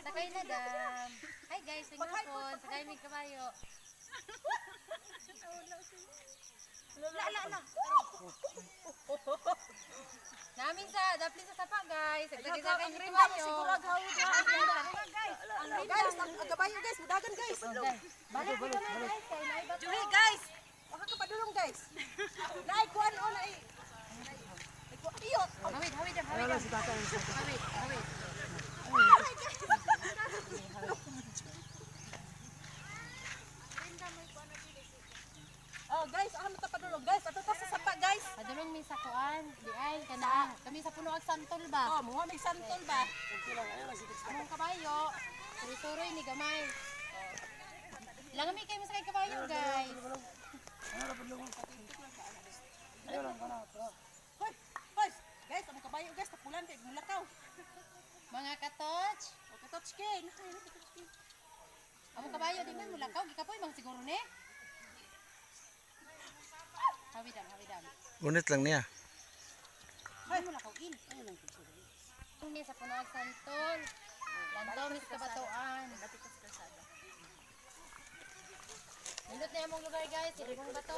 Sakay na dam. Hi guys, tingnan po. Sakay may kabayo. La. Namin sa daplin sa sapa guys. Sakay may kabayo. Siguro agawid guys. Guys, ang kabayo guys, mudagan guys. Balik ko na guys, kay naiba. Juhi guys. Waka ka padulong guys. Naay kuan o naay. Iyot. Hawid. Hawid. Oh guys, ano ta padulong guys? Ato ta sa sapa guys. Padulong mi sa kuan, di ay kana. Kami sa puno ag santol ba? Oh, mo may santol ba? Among kabayo. Suri-suri ni gamay. Langami kayo mo sa kay kabayo guys. Hoy, guys, ang kabayo guys, tapulan kay mulakaw. Mga katoch. O katouch kin. Among kabayo di man mulakaw, gikapoy mang siguro ni. Hawidam. Unit lang niya. Ay mulakaw in. Ini sa puno ag santol. Lantaw mis kabatuan. Nindot na yung lugar guys, ilibong bato.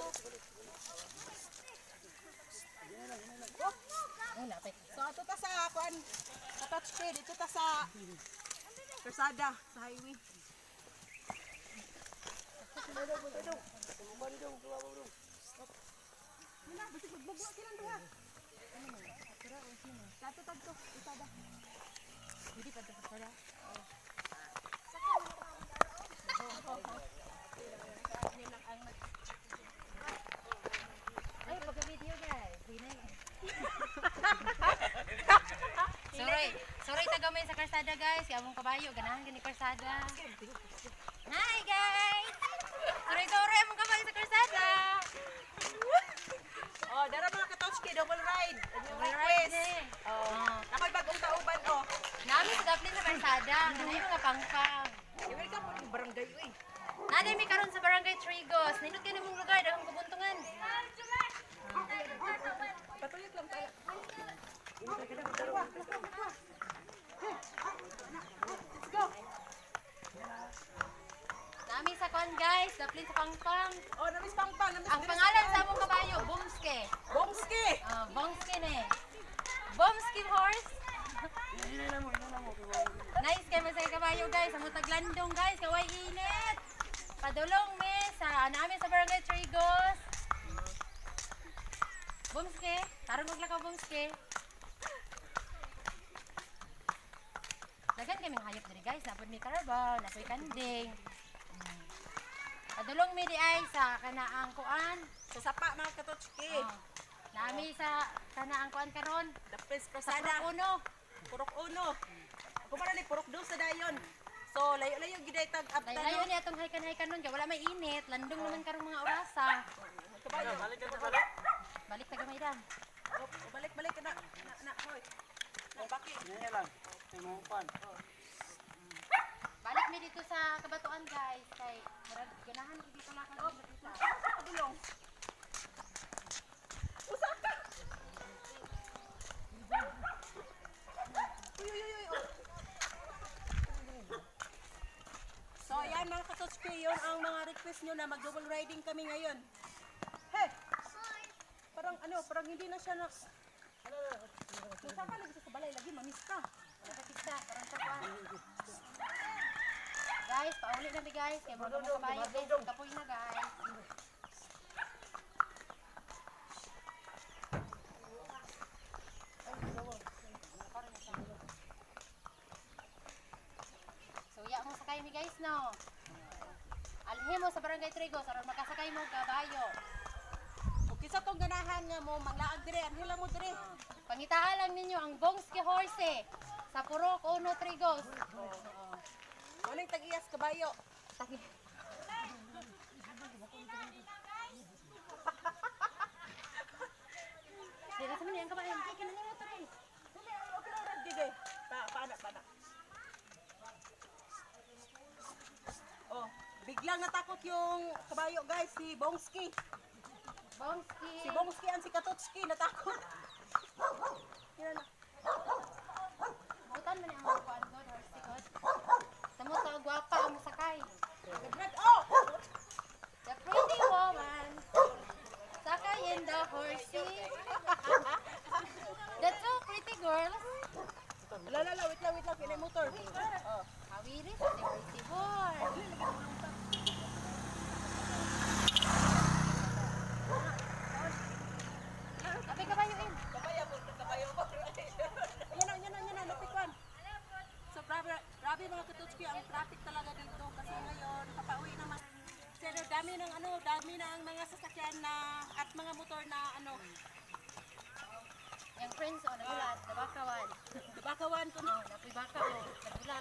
Oh, lapit. So ato ta sa kuan, katouch kin, dito ta sa Persada, sa highway. Muna, basta magbugwa silang duha. Kato tagto, Persada. Hindi pa ito pala. Ay, pagka-video guys. Sorry tagamay sa karsada guys. Kaya mong kabayo, ganahan gani karsada. Hi guys! Sorry among kabayo sa karsada. Oh, dara mga katouch kin, double ride. Double ride eh. Oh, ako'y bagong kauban oh. Nami sa daplin sa karsada. Ganay mga pangpang. Welcome mo ng barangay uy. Naday mi karon sa Barangay Trigos. Nindot kini mong lugar daghang kabuntungan. Patuyot lang pala. Let's go. Nami sa kon guys, daplin sa pangpang. Oh, namis pangpang, namis. Ang pangalan sa among kabayo, Bomske. Bomski. Bomske ne. Bomske horse. Nice kay masay kabayo guys, amo taglandong guys, kaway init. Padulong me sa namin sa Barangay Trigos. Bomske, tarong maglakaw Bomske. Dagan kaming hayop diri guys, napod mi karabaw, napoy kanding. Padulong mi di ay sa kanaang kuan. Sa sapa mga katouch kin. Nami sa kanaang kuan karon. Dapis Sa Persada. uno. Purok uno. Ako para ni purok do sa dayon. So layo-layo giday tag up Layo ni atong haykan-haykan nun kay wala may init, landong naman karong mga orasa. Kabayo. Balik ta gamay dan. Oh, balik ka na. Hoy. Baki. Balik mi dito sa kabatuan guys kay murag ganahan gid dito lakad sa isa. Padulong. Usa ka. Uy. So ayan mga katouch kin, yun ang mga request nyo na mag-double riding kami ngayon. Hey! Parang hindi na siya na... Kung saan ka lagi sa balay, lagi mamis ka. Nakakita parang sa kuan. Guys, pauli na mi guys kay mga kabayo guys, kapoy na guys. So ya mo sakay mi guys no. Alhin mo sa Barangay Trigos aron makasakay mo kabayo. O kisa tong ganahan nga mo, manglaag dire, anhila mo dire. Pangitaan lang ninyo ang Bomske horse sa Purok Uno Trigos. Walang tag-iyas kabayo. Dili sa man yang kabayo, kay kanang motor eh. Okay lang rin, dige. Paana. Oh, biglang natakot yung kabayo guys, si Bomski. Bomske. Si Bomski ang si Katotski, natakot. Yan na. Butan man ang kuan god horse god. motor. Oh. Kawiri sa tibor. Abi kabayuin. Yan na, napikwan. So, grabe mga katutski, ang traffic talaga dito. Kasi ngayon, papauwi naman. Pero dami ng mga sasakyan na, at mga motor na Yang friends o nagulat, nabakawan. bakawan ko. Napibaka o nagulat.